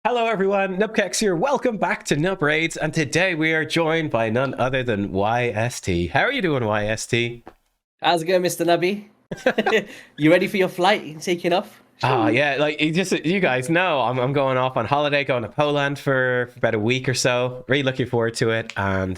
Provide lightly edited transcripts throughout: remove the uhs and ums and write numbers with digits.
Hello everyone, nubkeks here. Welcome back to Nub Raids, and today we are joined by none other than YST. How are you doing, YST? How's it going, Mr. Nubby? You ready for your flight taking off? Ah, Shoo. yeah, like you guys know, I'm going off on holiday, going to Poland for about a week or so. Really looking forward to it, and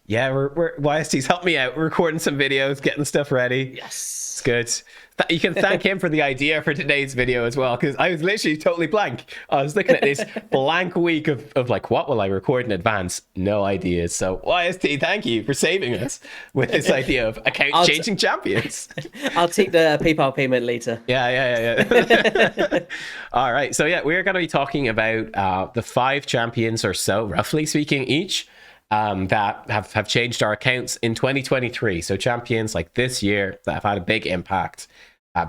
yeah, we're YST's helped me out. We're recording some videos, getting stuff ready. It's Yes. good. You can thank him for the idea for today's video as well, because I was literally totally blank. I was looking at this blank week of like, what will I record in advance? No ideas. So YST, thank you for saving us with this idea of account I'll changing champions. I'll take the PayPal payment later. Yeah. All right. So yeah, we're going to be talking about the 5 champions or so, roughly speaking, each that have changed our accounts in 2023. So champions like this year that have had a big impact.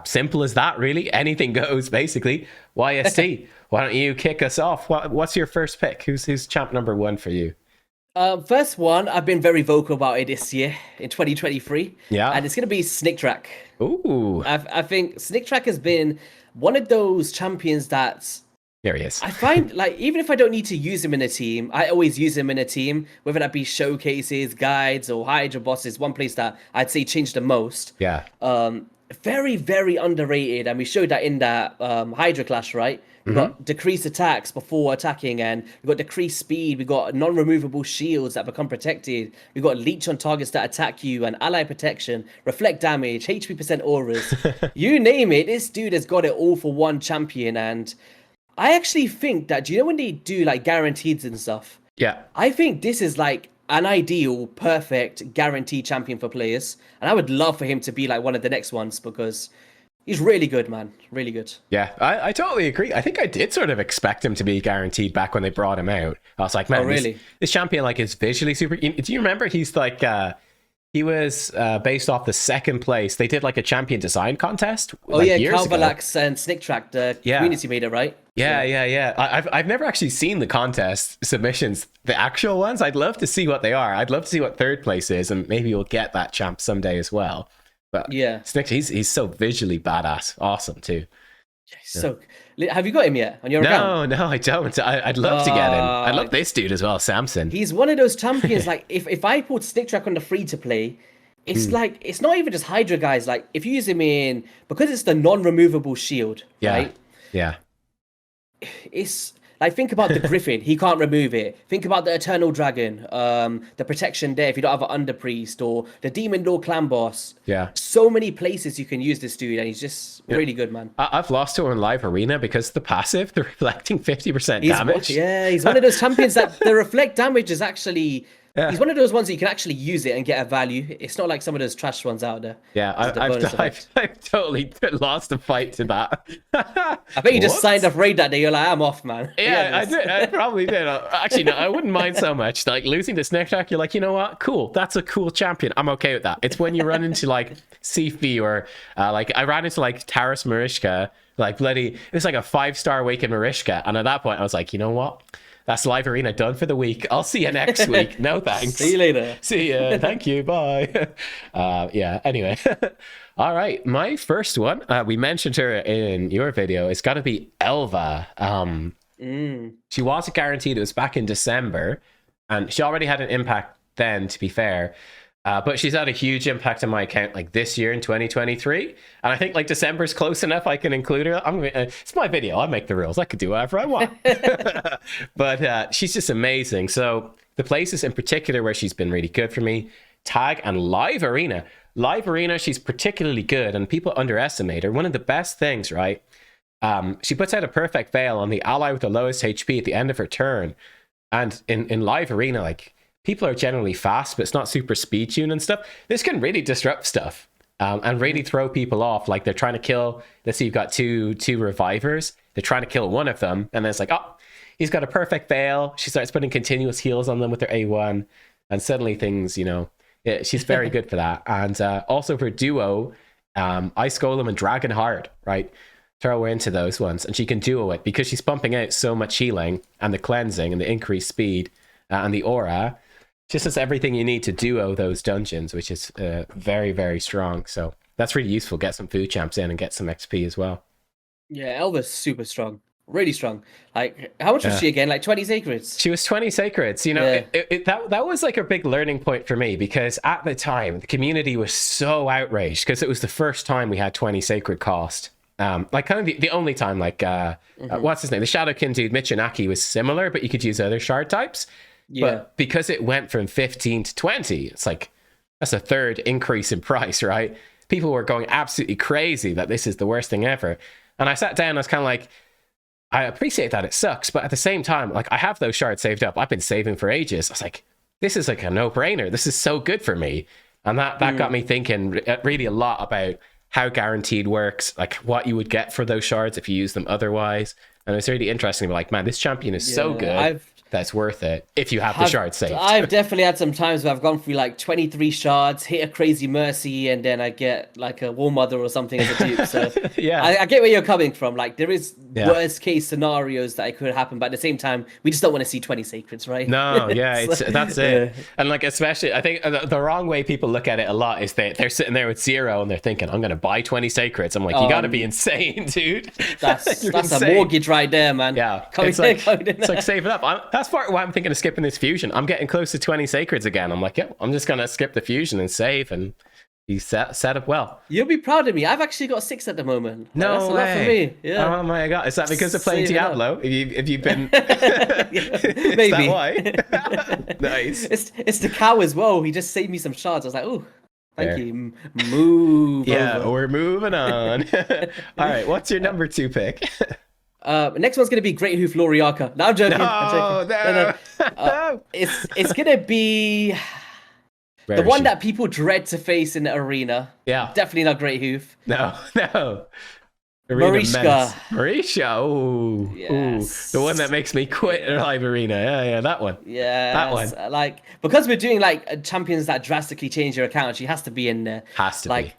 Simple as that, really. Anything goes, basically. YST, why don't you kick us off? What's your first pick? Who's champ number 1 for you? First one, I've been very vocal about it this year in 2023. Yeah. And it's going to be Snicktraak. Ooh, I think Snicktraak has been one of those champions that there he is. I find, like, even if I don't need to use him in a team, I always use him in a team, whether that be showcases, guides, or Hydra bosses. One place that I'd say changed the most. Yeah. Very, very underrated, and we showed that in that Hydra clash, right? We got decreased attacks before attacking, and we got decreased speed. We got non-removable shields that become protected. We got leech on targets that attack you, and ally protection, reflect damage, HP percent auras. You name it, this dude has got it all for one champion. And I actually think that, do you know when they do like guaranteeds and stuff? Yeah. I think this is like an ideal, perfect, guaranteed champion for players. And I would love for him to be like one of the next ones because he's really good, man. Really good. Yeah, I totally agree. I think I did sort of expect him to be guaranteed back when they brought him out. I was like, man, Oh, really? this champion like is visually super. Do you remember? He's like, he was based off the second place. They did like a champion design contest. Oh, like, yeah, years ago. Calvalax and Snicktrack, the community made it, right? Yeah. I've never actually seen the contest submissions, the actual ones. I'd love to see what they are. I'd love to see what third place is, and maybe we'll get that champ someday as well. But Yeah. Snick, he's so visually badass, awesome too. So, have you got him yet on your account? No, I don't. I'd love to get him. I love this dude as well, Samson. He's one of those champions, like, if I put Snicktrack on the free-to-play, it's like, it's not even just Hydra guys. Like, if you use him in, because it's the non-removable shield, right? Yeah. It's like, think about the Griffin, he can't remove it. Think about the Eternal Dragon, the protection there if you don't have an Under Priest, or the Demon Lord Clan Boss. Yeah. So many places you can use this dude, and he's just really good, man. I've lost to him in live arena because the passive, they're reflecting 50% damage. Yeah, he's one of those champions that the reflect damage is actually. Yeah. He's one of those ones that you can actually use it and get a value. It's not like some of those trash ones out there. Yeah, It's the bonus effect. I've totally lost a fight to that. I bet you just signed up raid that day. You're like, I'm off, man. Yeah, I did. I probably did. Actually, no, I wouldn't mind so much. Like losing to Snicktraak, you're like, you know what? Cool. That's a cool champion. I'm okay with that. It's when you run into like Siphi or like I ran into like Taras Marishka, like bloody. It was like a 5-star Awakened Marishka, and at that point, I was like, you know what? That's live arena done for the week. I'll see you next week. No thanks. See you later. See ya. Thank you. Bye. Yeah. Anyway. All right. My first one. We mentioned her in your video. It's got to be Elva. She wasn't guaranteed. It was back in December, and she already had an impact then. To be fair. But she's had a huge impact on my account like this year in 2023. And I think like December's close enough I can include her. It's my video. I make the rules. I could do whatever I want. But she's just amazing. So the places in particular where she's been really good for me, Tag and Live Arena. Live Arena, she's particularly good and people underestimate her. One of the best things, right? She puts out a perfect veil on the ally with the lowest HP at the end of her turn. And in Live Arena, like, people are generally fast, but it's not super speed tuned and stuff. This can really disrupt stuff and really throw people off. Like they're trying to kill, let's say you've got two revivers. They're trying to kill one of them. And then it's like, oh, he's got a perfect veil. She starts putting continuous heals on them with her A1. And suddenly things, yeah, she's very good for that. And also for duo, Ice Golem and Dragon Heart, right? Throw her into those ones. And she can duo it because she's pumping out so much healing and the cleansing and the increased speed and the aura. Just as everything you need to duo those dungeons, which is very, very strong. So that's really useful. Get some food champs in and get some XP as well. Yeah, Elva's super strong. Really strong. Like, how much was she again? Like 20 sacreds? She was 20 sacreds. You know, Yeah. that was like a big learning point for me, because at the time the community was so outraged because it was the first time we had 20 sacred cost. Like kind of the only time, like what's his name? The Shadowkin dude, Michinaki, was similar, but you could use other shard types. Yeah. But because it went from 15 to 20, it's like that's a third increase in price, right? People were going absolutely crazy that this is the worst thing ever. And I sat down, I was kind of like, I appreciate that it sucks, but at the same time, like I have those shards saved up. I've been saving for ages. I was like, this is like a no-brainer. This is so good for me. And that got me thinking really a lot about how guaranteed works, like what you would get for those shards if you use them otherwise. And it's really interesting. Like, man, this champion is so good. That's worth it if you have the shards saved. I've definitely had some times where I've gone through like 23 shards, hit a crazy mercy, and then I get like a War Mother or something as a dupe. So yeah, I get where you're coming from. Like, there is worst case scenarios that it could happen, but at the same time, we just don't want to see 20 sacreds, right? No, yeah, that's it. Yeah. And like, especially, I think the wrong way people look at it a lot is they're sitting there with 0 and they're thinking, I'm going to buy 20 sacreds. I'm like, you got to be insane, dude. That's insane. A mortgage right there, man. Yeah, it's like save it up. That's part of why I'm thinking of skipping this fusion. I'm getting close to 20 sacreds again. I'm like, yeah, I'm just going to skip the fusion and save and be set up well. You'll be proud of me. I've actually got 6 at the moment. No that's way. A lot for me. Yeah. Oh my god, is that because of playing Diablo? If you've been maybe. Is that why? Nice. It's the cow as well. He just saved me some shards. I was like, oh, thank you. Move. Yeah, over. We're moving on. All right, what's your number 2 pick? Next one's gonna be Great Hoof Loriaka. No, I'm joking. No. It's gonna be the one that people dread to face in the arena. Yeah, definitely not Great Hoof. No. Marishka. Oh, yes. The one that makes me quit live arena. Yeah, that one. Yeah, that one. Like, because we're doing like champions that drastically change your account, she has to be in there. Has to be.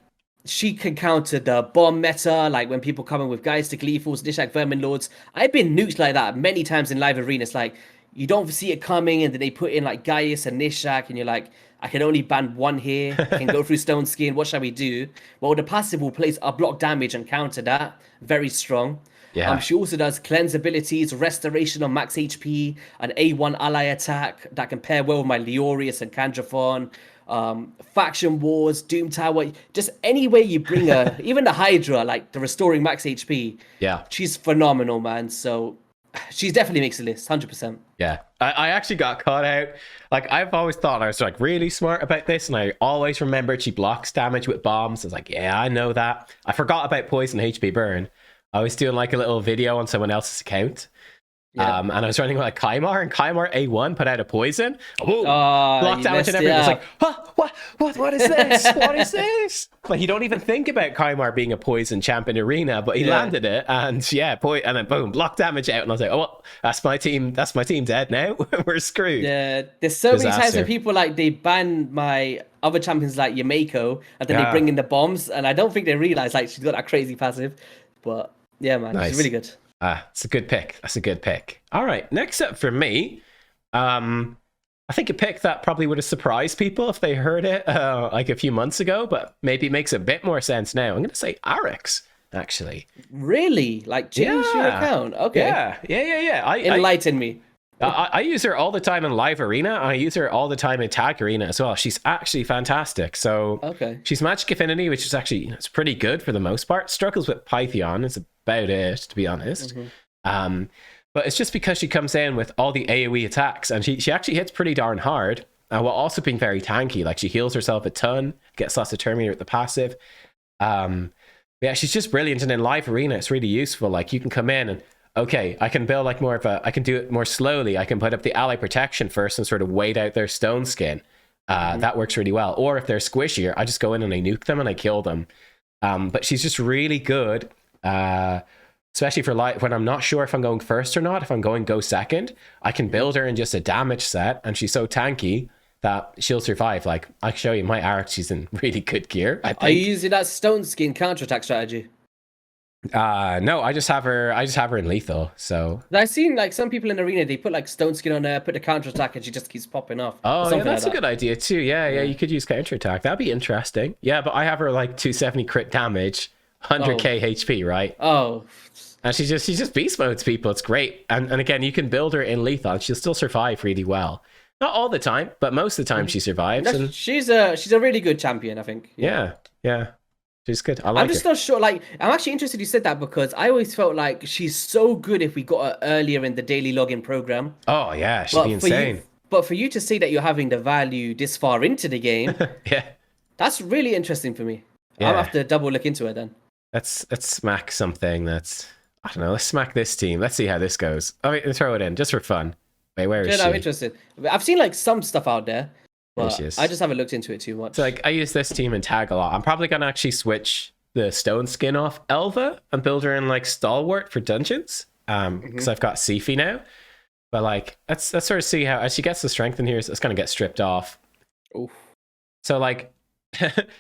She can counter the bomb meta, like when people come in with Geistic Lethals, Nishak Vermin Lords. I've been nuked like that many times in live arenas. Like, you don't see it coming, and then they put in like Gaius and Nishak, and you're like, I can only ban one here. I can go through Stone Skin. What shall we do? Well, the passive will place a block damage and counter that. Very strong. Yeah. She also does cleanse abilities, restoration on max HP, an A1 ally attack that can pair well with my Leorius and Candraphon. Faction Wars, Doom Tower, just any way you bring her, even the Hydra, like the restoring max HP. Yeah, she's phenomenal, man. So she definitely makes the list, 100%. Yeah, I actually got caught out. Like, I've always thought I was like really smart about this, and I always remembered she blocks damage with bombs. I was like, yeah, I know that. I forgot about poison HP burn. I was doing like a little video on someone else's account. Yeah. And I was running like Kymar, and Kymar A1 put out a poison. Block damage and everything. I was like, huh, what is this? What is this? Like, you don't even think about Kymar being a poison champ in arena, but he landed it, and and then boom, block damage out. And I was like, oh, well, that's my team dead now. We're screwed. Yeah, there's so many times where people like they ban my other champions like Yameko, and then they bring in the bombs, and I don't think they realize like she's got that crazy passive. But yeah, man, she's really good. It's a good pick. That's a good pick. All right, next up for me, I think a pick that probably would have surprised people if they heard it like a few months ago, but maybe makes a bit more sense now. I'm going to say Archeress, actually. Really? Like, change your account? Okay. Yeah. Enlighten me. I use her all the time in live arena, and I use her all the time in tag arena as well. She's actually fantastic. So she's magic affinity, which is actually it's pretty good for the most part. Struggles with Pythion is about it, to be honest. But it's just because she comes in with all the AoE attacks, and she actually hits pretty darn hard, while also being very tanky. Like, she heals herself a ton, gets lots of Terminator with the passive. Yeah, she's just brilliant. And in live arena, it's really useful. Like, you can come in and okay, I can build like more of I can do it more slowly. I can put up the ally protection first and sort of wait out their stone skin. That works really well. Or if they're squishier, I just go in and I nuke them and I kill them. But she's just really good, especially for when I'm not sure if I'm going first or not. If I'm going go second, I can build her in just a damage set, and she's so tanky that she'll survive. Like, I can show you my Arc, she's in really good gear, I think. Are you using that stone skin counterattack strategy? No, I just have her in lethal. So I've seen like some people in the arena, they put like stone skin on her, put the counter attack, and she just keeps popping off. Oh yeah, that's a good idea too. Yeah, you could use counter attack. That'd be interesting. Yeah, but I have her like 270 crit damage, 100k HP, right? And she just beast modes people. It's great. And again, you can build her in Lethal. She'll still survive really well. Not all the time, but most of the time she survives. No, and she's a really good champion, I think. yeah. She's good. I like I'm just not sure. Like, I'm actually interested you said that because I always felt like she's so good if we got her earlier in the daily login program. Oh yeah, she'd be insane. But for you to say that you're having the value this far into the game, yeah, that's really interesting for me. Yeah. I'll have to double look into it then. Let's smack something that's, I don't know. Let's smack this team. Let's see how this goes. I mean, throw it in just for fun. Wait, where is she? I'm interested. I've seen like some stuff out there, but she is. I just haven't looked into it too much. So like, I use this team in tag a lot. I'm probably gonna actually switch the stone skin off Elva and build her in like stalwart for dungeons. Because I've got Siphi now. But like, let's sort of see how as she gets the strength in here, it's gonna get stripped off. Oof. So like,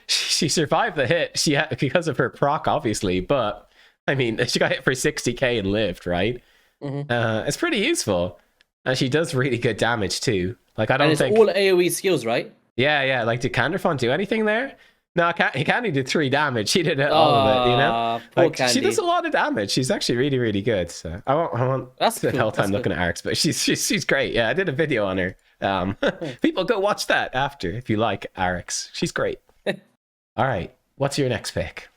she survived the hit. She had, because of her proc, obviously. But I mean, she got hit for 60k and lived, right? It's pretty useful, and she does really good damage too. Like I don't think all AOE skills, right? Yeah. Like, did Candraphon do anything there? No, he can't. He did 3 damage. He did all of it, you know. Like she does a lot of damage. She's actually really, really good. So I won't That's the cool. whole time looking at Arcs, but she's great. Yeah, I did a video on her. People go watch that after if you like Arcs. She's great. All right, what's your next pick?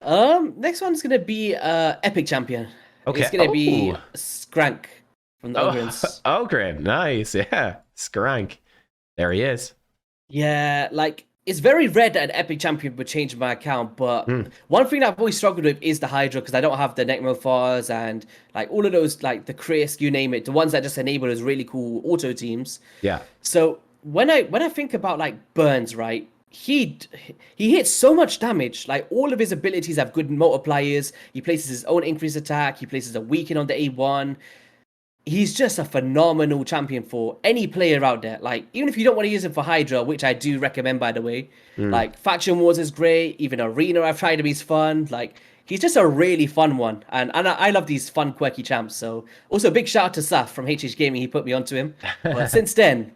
Next one's gonna be Epic Champion. Okay, It's gonna be Skrank from the Ogrins. Ogrin, nice. Yeah, Skrank. There he is. Yeah, like it's very rare that an Epic Champion would change my account, but one thing that I've always struggled with is the Hydra because I don't have the Necmofars and like all of those, like the Krisk, you name it, the ones that just enable those really cool auto teams. Yeah. So when I think about like Burns, right? He hits so much damage. Like all of his abilities have good multipliers. He places his own increased attack. He places a weaken on the A1. He's just a phenomenal champion for any player out there. Like, even if you don't want to use him for Hydra, which I do recommend, by the way. Like, Faction Wars is great. Even Arena, I've tried him. He's fun. Like, he's just a really fun one. And I love these fun, quirky champs. So, also a big shout out to Saf from HH Gaming. He put me onto him. But since then,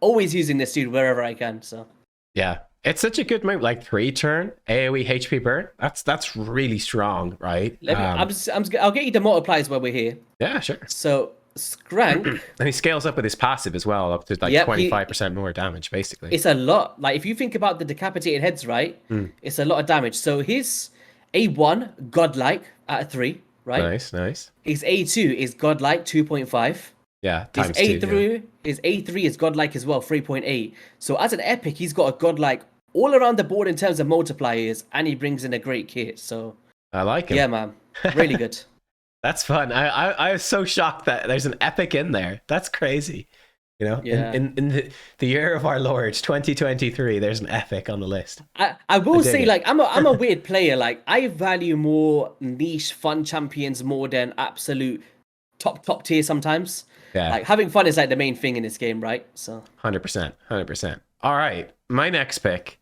always using this dude wherever I can. So, yeah. It's such a good move, like 3-turn AoE HP burn. That's really strong, right? I'll get you the multipliers while we're here. Yeah, sure. So, Skrank. And he scales up with his passive as well, up to like 25% more damage, basically. It's a lot. Like, if you think about the decapitated heads, right? It's a lot of damage. So his A1, godlike at a 3, right? Nice. His A2 is godlike 2.5. Yeah, His times A3, 2. Yeah. his A3 is godlike as well, 3.8. So as an epic, he's got a godlike all around the board in terms of multipliers, and he brings in a great kit. So I like him. Yeah, man, really good. That's fun. I was so shocked that there's an epic in there. That's crazy. You know, in the year of our Lord 2023, there's an epic on the list. I will say, like, I'm a weird player. Like, I value more niche fun champions more than absolute top tier sometimes. Yeah, like having fun is like the main thing in this game, right? So 100%. All right, my next pick.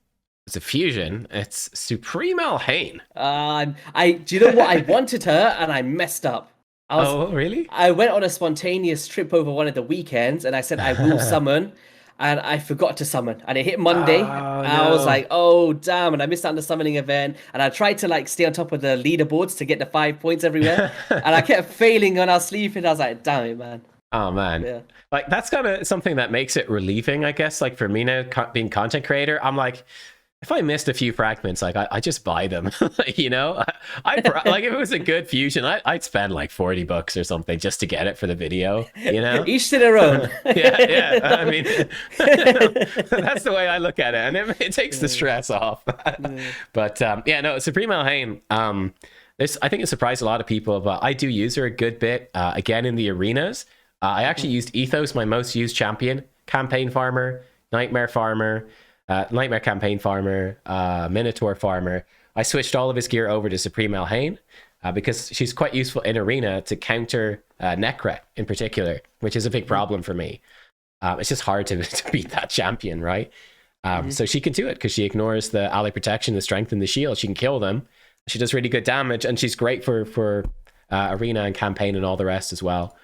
It's a fusion. It's Supreme Elhain. Do you know what? I wanted her and I messed up. Oh, really? I went on a spontaneous trip over one of the weekends and I said I will summon, and I forgot to summon. And it hit Monday. And I was like, oh damn! And I missed out on the summoning event. And I tried to like stay on top of the leaderboards to get the 5 points everywhere. And I kept failing when I was sleeping. I was like, damn it, man. Oh man, yeah. Like that's kind of something that makes it relieving, I guess. Like for me now, being content creator, I'm like, if I missed a few fragments, like I just buy them, you know. I like if it was a good fusion, I'd spend like $40 or something just to get it for the video, you know. Each to their own. yeah. I mean, that's the way I look at it, and it takes the stress off. But no, Supreme Elhain. I think it surprised a lot of people, but I do use her a good bit. Again, in the arenas, I actually used Ethos, my most used champion, campaign farmer, nightmare farmer. Nightmare Campaign Farmer, Minotaur Farmer. I switched all of his gear over to Supreme Elhain because she's quite useful in Arena to counter Necra in particular, which is a big problem for me. It's just hard to beat that champion, right? So she can do it because she ignores the ally protection, the strength, and the shield. She can kill them. She does really good damage, and she's great for Arena and Campaign and all the rest as well.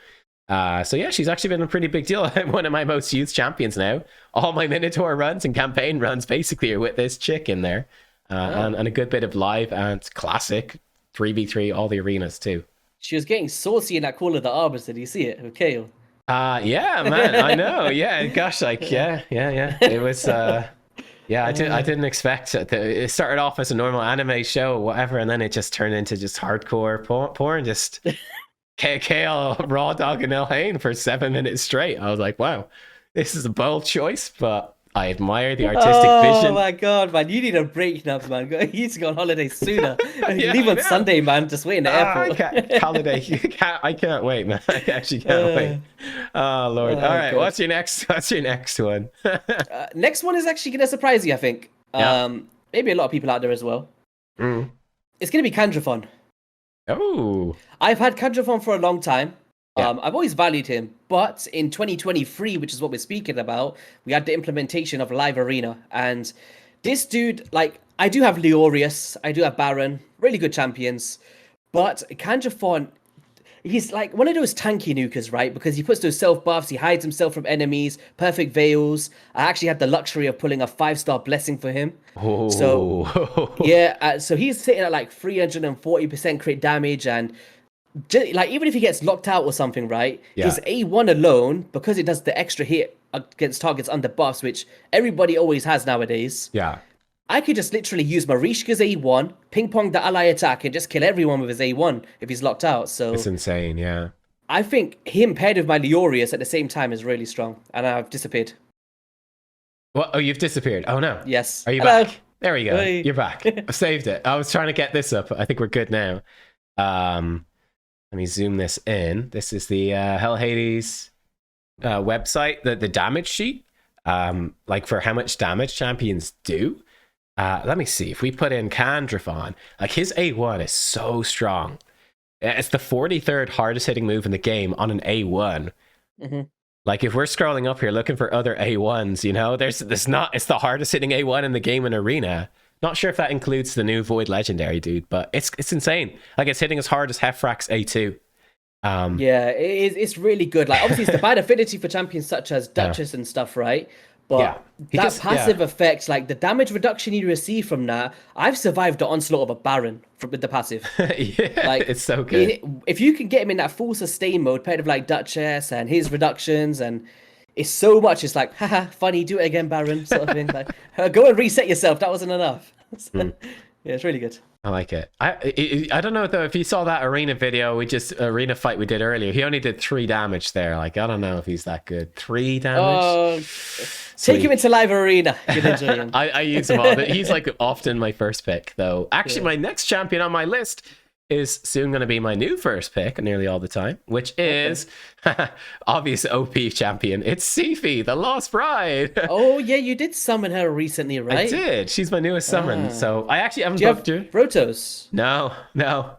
So yeah, she's actually been a pretty big deal. One of my most used champions now. All my Minotaur runs and campaign runs basically are with this chick in there. And a good bit of live and classic 3v3, all the arenas too. She was getting saucy in that Call of the Arbors. Did you see it with Kale? Yeah, man, I know. Yeah, gosh, like, yeah. It was, yeah, I didn't expect it. It started off as a normal anime show or whatever, and then it just turned into just hardcore porn, just Kale raw dog and Elhain for 7 minutes straight. I was like, wow, this is a bold choice, but I admire the artistic vision. Oh my god, man, you need a break now, man. You need to go on holiday sooner. Yeah, Leave on Sunday, man. Just wait in the airport. Holiday. I can't wait, man. I actually can't wait. Oh Lord. All right, God. what's your next one? Next one is actually gonna surprise you, I think. Yeah. Maybe a lot of people out there as well. Mm. It's gonna be Candraphon. Oh. I've had Candraphon for a long time. Yeah. I've always valued him, but in 2023, which is what we're speaking about, we had the implementation of Live Arena, and this dude, like, I do have Leorius, I do have Baron, really good champions, but Candraphon, he's like one of those tanky nukers, right? Because he puts those self buffs, he hides himself from enemies, perfect veils. I actually had the luxury of pulling a 5-star blessing for him. Oh. So yeah, so he's sitting at like 340% crit damage, and like even if he gets locked out or something, right? Yeah. His A1 alone, because it does the extra hit against targets under buffs, which everybody always has nowadays. Yeah. I could just literally use Marishka's A1, ping pong the ally attack, and just kill everyone with his A1 if he's locked out. So It's insane, yeah. I think him paired with my Leorius at the same time is really strong, and I've disappeared. What? Oh, you've disappeared. Oh no. Yes. Are you Hello. back? There we go. Hey. You're back. I saved it. I was trying to get this up. I think we're good now. Let me zoom this in. This is the Hell Hades website, the damage sheet, like for how much damage champions do. Let me see. If we put in Candraphon, like his A1 is so strong. It's the 43rd hardest hitting move in the game on an A1. Mm-hmm. Like if we're scrolling up here looking for other A1s, you know, there's not. It's the hardest hitting A1 in the game in Arena. Not sure if that includes the new Void Legendary, dude, but it's insane. Like it's hitting as hard as Hefrak's A2. Yeah, it's really good. Like obviously it's the bad affinity for champions such as Duchess and stuff, right? But that passive effect, like the damage reduction you receive from that, I've survived the onslaught of a Baron with the passive. Yeah, like it's so good. If you can get him in that full sustain mode, paired with like Duchess and his reductions, and it's so much. It's like, haha, funny, do it again, Baron, sort of thing. Like, go and reset yourself. That wasn't enough. Yeah, it's really good. I like it. I don't know though if you saw that arena video arena fight we did earlier. He only did 3 damage there. Like I don't know if he's that good. 3 damage. Take him into live arena. You'll enjoy him. I use him all. He's like often my first pick though. Actually, my next champion on my list is soon going to be my new first pick nearly all the time, which is obvious OP champion. It's Siphi, the Lost Bride. Oh yeah, you did summon her recently, right? I did. She's my newest summon. So I actually haven't booked her. Rotos? No.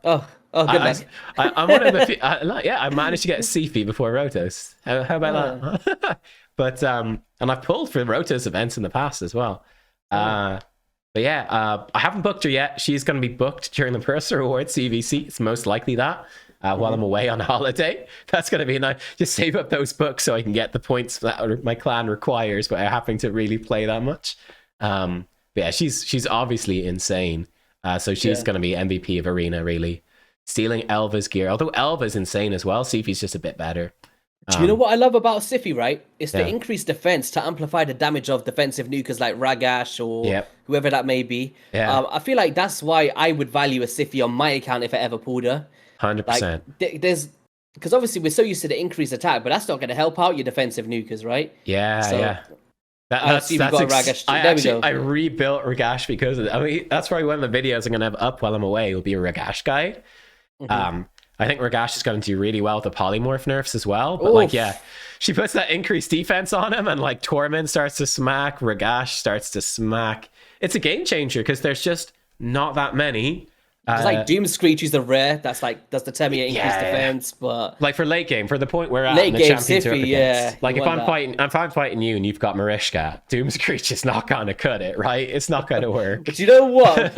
Oh, good luck. I'm one of the few, I managed to get Siphi before Rotos. How about that? But and I've pulled for Rotos events in the past as well. But yeah, I haven't booked her yet. She's going to be booked during the Purser Awards CVC. It's most likely that while I'm away on holiday. That's going to be nice. Just save up those books so I can get the points that my clan requires without having to really play that much. But yeah, she's obviously insane. So she's going to be MVP of Arena, really. Stealing Elva's gear. Although Elva's insane as well. Siphi's just a bit better. Do you know what I love about Siphi, right? It's the increased defense to amplify the damage of defensive nukers like Ragash or whoever that may be. I feel like that's why I would value a Siphi on my account if I ever pulled her. 100%. Like, because obviously we're so used to the increased attack, but that's not going to help out your defensive nukers, right? Yeah. That's Ragash. I rebuilt Ragash because that's probably one of the videos I'm going to have up while I'm away will be a Ragash guide. I think Ragash is going to do really well with the polymorph nerfs as well. But she puts that increased defense on him and like Tormund starts to smack, Ragash starts to smack. It's a game changer because there's just not that many. It's like Doom Screech is a rare. That's like does determine your increased defense, but like for late game, for the point we're at late in the game championship, Siphi, like if I'm fighting you and you've got Marishka, Doom Screech is not gonna cut it, right? It's not gonna work. But you know what?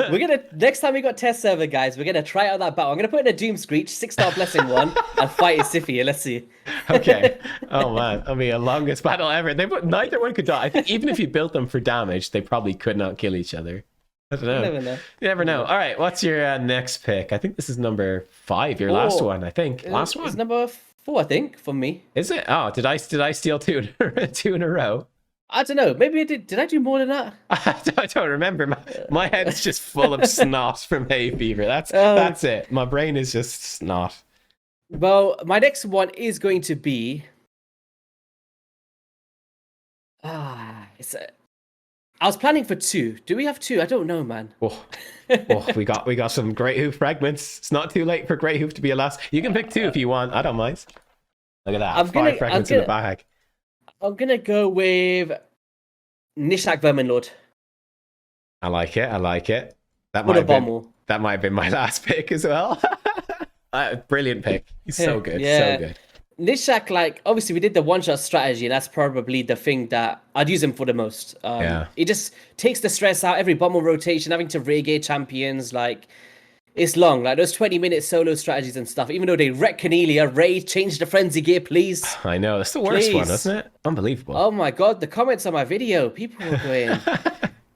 Next time we got test server guys, we're gonna try out that battle. I'm gonna put in a Doom Screech 6-star blessing one and fight Siphi. Let's see. Okay. Oh man, that'll be a longest battle ever. Neither one could die. I think even if you built them for damage, they probably could not kill each other. I don't know. You never know. You never know. All right, what's your next pick? I think this is number 5, your last one, I think. Last one. It's number 4, I think, for me. Is it? Oh, did I steal two in a row? I don't know. Maybe I did. Did I do more than that? I don't remember. My head's just full of snot from hay fever. That's it. My brain is just snot. Well, my next one is going to be. I was planning for 2. Do we have 2? I don't know, man. Oh, we got some great hoof fragments. It's not too late for great hoof to be a last. You can pick 2 if you want. I don't mind. Look at that. 5 fragments in the bag. I'm gonna go with Nishak Verminlord. I like it. That might have been my last pick as well. Brilliant pick. He's so good. Yeah. So good. Nishak, like, obviously we did the one-shot strategy, and that's probably the thing that I'd use him for the most. It just takes the stress out, every bumble rotation, having to regear champions, like, it's long. Like, those 20-minute solo strategies and stuff, even though they wreck Cornelia, Ray, change the frenzy gear, please. I know, that's the worst one, isn't it? Unbelievable. Oh my god, the comments on my video, people were going...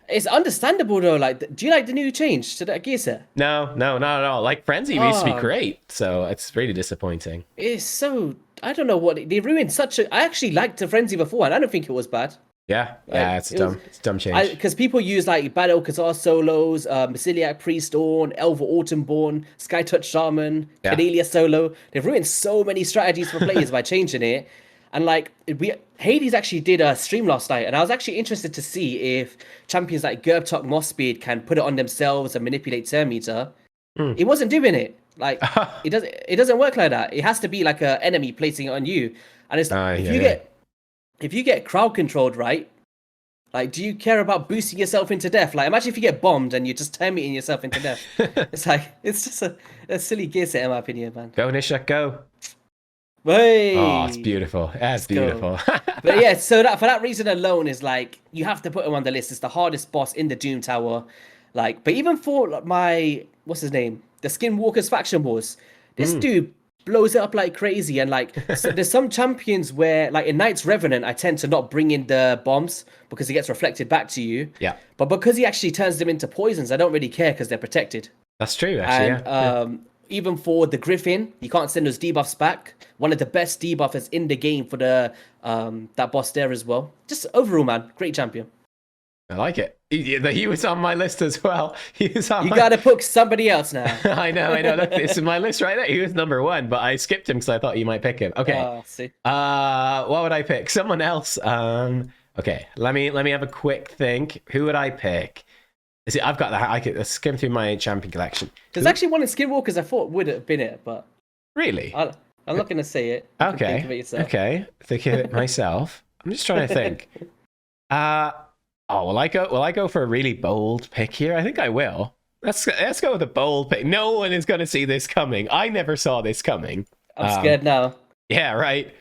It's understandable though. Like, do you like the new change to that gear set? No, not at all. Like, Frenzy used to be great, so it's really disappointing. It's so, I don't know what they ruined such a. I actually liked the Frenzy before, and I don't think it was bad. Yeah, it's dumb. It's a dumb change. Because people use like Battle Kazar solos, Basiliac Priestdawn, Elva Autumnborn, Skytouch Shaman, Cornelia solo. They've ruined so many strategies for players by changing it. And like Hades actually did a stream last night, and I was actually interested to see if champions like Gerbtok Mossbeard can put it on themselves and manipulate turn meter. He wasn't doing it. Like it doesn't work like that. It has to be like an enemy placing it on you. And it's if you get crowd controlled, right? Like, do you care about boosting yourself into death? Like, imagine if you get bombed and you're just turn meting yourself into death. It's just a silly gear set in my opinion, man. Go Nishak, go. Hey. Oh, it's beautiful. That's beautiful. But yeah, so for that reason alone is like you have to put him on the list. It's the hardest boss in the Doom Tower. Like, but even for my what's his name, the Skinwalker's Faction Wars, this dude blows it up like crazy. And like, so there's some champions where, like in Knight's Revenant, I tend to not bring in the bombs because it gets reflected back to you. Yeah. But because he actually turns them into poisons, I don't really care because they're protected. That's true, actually. And even for the Griffin, you can't send those debuffs back. One of the best debuffers in the game for the that boss there as well. Just overall, man, great champion. I like it. He was on my list as well. He was on. You gotta pick somebody else now. I know. Look, this is my list right there. He was number 1, but I skipped him because I thought you might pick him. Okay. See. What would I pick? Someone else. Okay. Let me have a quick think. Who would I pick? See, I've got that. I could skim through my champion collection. There's actually one in Skinwalkers I thought would have been it, but really, I'm not gonna say it. Okay. Think of it yourself. Okay. Think of it myself. I'm just trying to think. Will I go for a really bold pick here? I think I will. Let's go with a bold pick. No one is going to see this coming. I never saw this coming. I'm scared now. Yeah, right.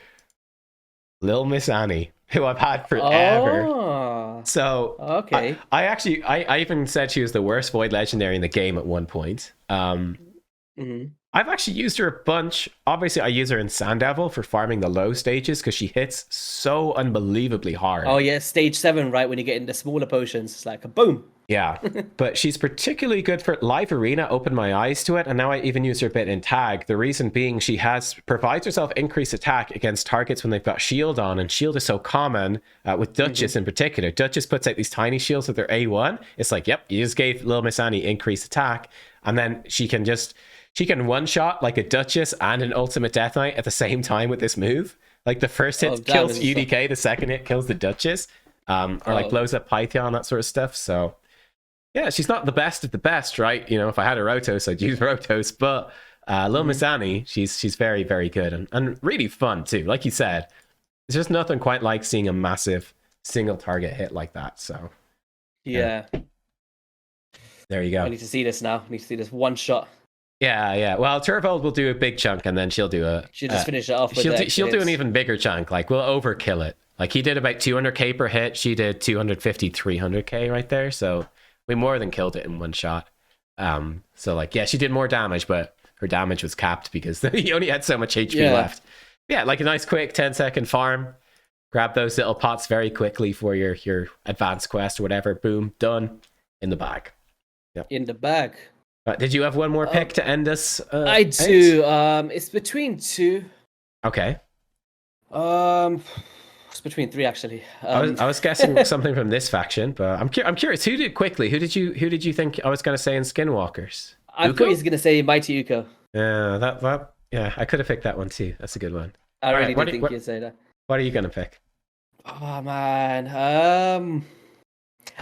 Little Miss Annie, who I've had forever. Oh, so okay. I even said she was the worst Void Legendary in the game at one point. I've actually used her a bunch. Obviously, I use her in Sandoval for farming the low stages because she hits so unbelievably hard. Oh yeah, stage 7, right? When you get into smaller potions, it's like a boom. Yeah, but she's particularly good for Live Arena. Opened my eyes to it, and now I even use her a bit in Tag. The reason being, she provides herself increased attack against targets when they've got shield on, and shield is so common with Duchess in particular. Duchess puts out these tiny shields with their A1. It's like, yep, you just gave Little Miss Annie increased attack, and then she can one-shot like a Duchess and an Ultimate Death Knight at the same time with this move. Like, the first hit kills UDK, the second hit kills the Duchess, or like blows up Python, that sort of stuff. So yeah, she's not the best of the best, right? You know, if I had a Rotos, I'd use Rotos, but Little Miss Annie, she's very, very good and really fun too. Like you said, there's just nothing quite like seeing a massive single target hit like that. So yeah. There you go. I need to see this now. I need to see this one shot. Yeah. Well, Turvold will do a big chunk, and then she'll just finish it off. She'll do an even bigger chunk. Like, we'll overkill it. Like, he did about 200k per hit. She did 250, 300k right there. So we more than killed it in one shot. So like, yeah, she did more damage, but her damage was capped because he only had so much HP left. Yeah, like a nice quick 10-second farm. Grab those little pots very quickly for your advanced quest or whatever. Boom, done, in the bag. Yep. in the bag. Did you have one more pick to end us? I do. It's between two. Okay. It's between three actually. I was guessing something from this faction, but I'm curious. Who did you think I was going to say in Skinwalkers? I thought he was going to say Mighty Uko. Yeah, yeah, I could have picked that one too. That's a good one. I really did think you'd say that. What are you going to pick? Oh man,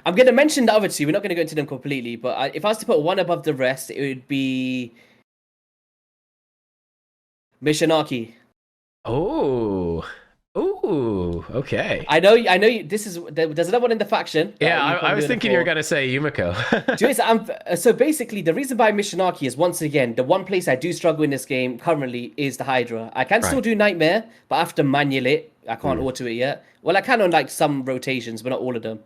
I'm going to mention the other two. We're not going to go into them completely, but if I was to put one above the rest, it would be Mishinaki. Oh, okay. I know. This is there's another one in the faction. Yeah, I was thinking you were gonna say Yumiko. So basically, the reason by Mishinaki is once again the one place I do struggle in this game currently is the Hydra. I can still do Nightmare, but I have to manual it. I can't auto it yet. Well, I can on like some rotations, but not all of them.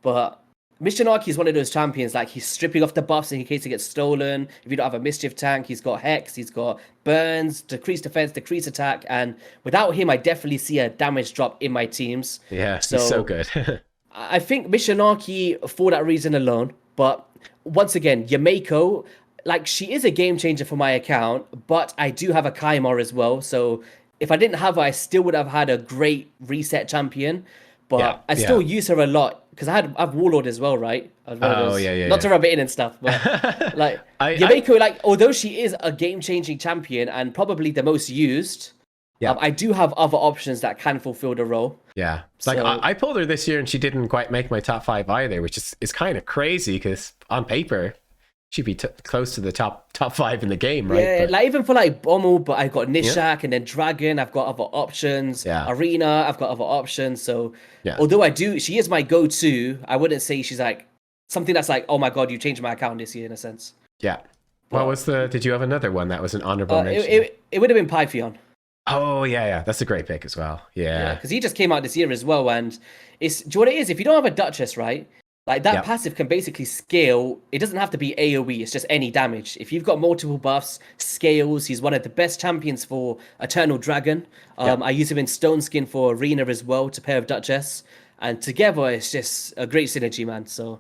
But Mishinaki is one of those champions, like he's stripping off the buffs in case it gets stolen. If you don't have a mischief tank, he's got Hex, he's got burns, decreased defense, decreased attack, and without him, I definitely see a damage drop in my teams. Yeah, he's so good. I think Mishinaki for that reason alone, but once again, Yumiko, like she is a game changer for my account, but I do have a Kaimar as well, so if I didn't have her, I still would have had a great reset champion. But I still use her a lot because I've Warlord as well, right? Not to rub it in and stuff, but like Yumiko, like although she is a game-changing champion and probably the most used, I do have other options that can fulfill the role. Yeah, like I pulled her this year and she didn't quite make my top 5 either, which is kind of crazy because on paper she'd be close to the top 5 in the game, right? Yeah, like even for like Bommel, but I've got Nishak and then Dragon. I've got other options. Yeah. Arena, I've got other options. So although she is my go-to, I wouldn't say she's like something that's like, oh my god, you changed my account this year in a sense. Yeah. What was did you have another one that was an honorable mention? It would have been Pythion. Oh yeah, that's a great pick as well. Yeah, because he just came out this year as well, and do you know what it is? If you don't have a Duchess, right? Like that passive can basically scale. It doesn't have to be AoE. It's just any damage. If you've got multiple buffs, scales. He's one of the best champions for Eternal Dragon. I use him in Stone Skin for Arena as well to pair with Duchess, and together it's just a great synergy, man. So.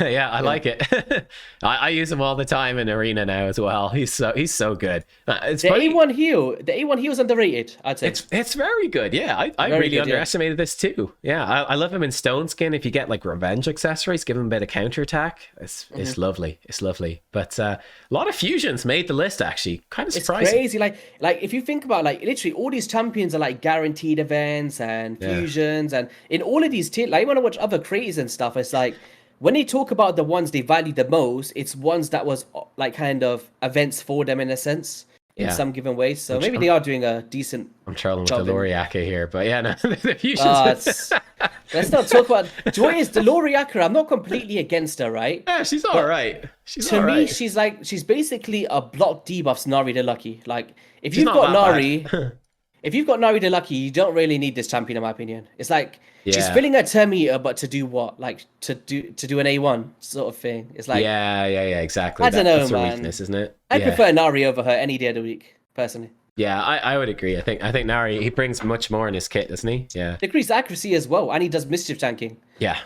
Yeah, I like it. I use him all the time in Arena now as well. He's so good. It's funny. The A1 heal is underrated, I'd say. It's very good. Yeah, I really underestimated this too. Yeah, I love him in Stone Skin. If you get like revenge accessories, give him a bit of counterattack. It's lovely. It's lovely. But a lot of fusions made the list actually. Kind of surprising. It's crazy. Like if you think about like literally all these champions are like guaranteed events and fusions, and in all of these tiers, like when I watch other creators and stuff, it's like. When they talk about the ones they value the most, it's ones that was like kind of events for them in a sense, in some given ways. So maybe they are doing a decent. I'm trolling with the Loriaka here, but yeah, no, the fusions. Let's not talk about. Joy is the Loriaka. I'm not completely against her, right? Yeah, she's all right. To me, she's basically a block debuffs Nari the Lucky. Like if you've got Nari. If you've got Nari the Lucky, you don't really need this champion, in my opinion. It's like she's filling her turn meter, but to do what? Like to do an A1 sort of thing. It's like exactly. I don't know, that's man. Her weakness, isn't it? I prefer Nari over her any day of the week, personally. Yeah, I would agree. I think Nari, he brings much more in his kit, doesn't he? Yeah. Decreased accuracy as well, and he does mischief tanking. Yeah.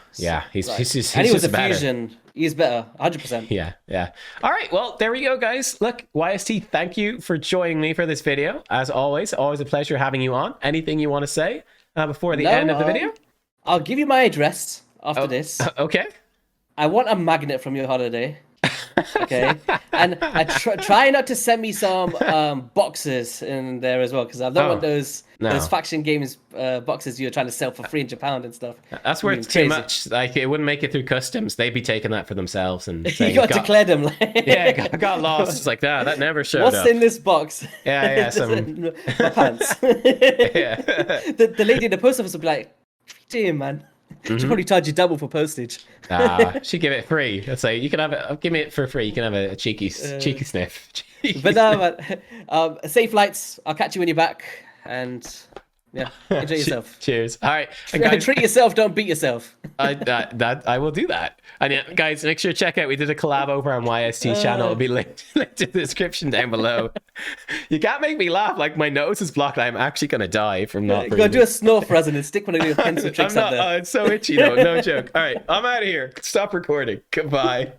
He's just and he was just a fusion. He's better, 100%. Yeah. All right, well, there we go, guys. Look, YST, thank you for joining me for this video. As always a pleasure having you on. Anything you want to say before the end of the video? I'll give you my address after this. Okay. I want a magnet from your holiday. Okay, and I try not to send me some boxes in there as well, because I don't want those faction games boxes you're trying to sell for £300 and stuff. That's worth too much. Like it wouldn't make it through customs. They'd be taking that for themselves and saying, you got to declare them. Got lost. It's like that never showed What's up. in this box? Yeah, my pants. The lady in the post office will be like, "What are you doing, man?" She'll probably charge you double for postage. She'd give it free. Let's say you can have it. Give me it for free. You can have a cheeky sniff. But no, man. Safe flights. I'll catch you when you're back. And yeah, enjoy yourself. Cheers. All right. Treat yourself. Don't beat yourself. I will do that. And yeah, guys, make sure to check out. We did a collab over on YST's channel. It'll be linked in the description down below. You can't make me laugh. Like my nose is blocked. I'm actually gonna die from not. Go do a snore for us and then stick one of your pencil tricks up there. It's so itchy though. No joke. All right, I'm out of here. Stop recording. Goodbye.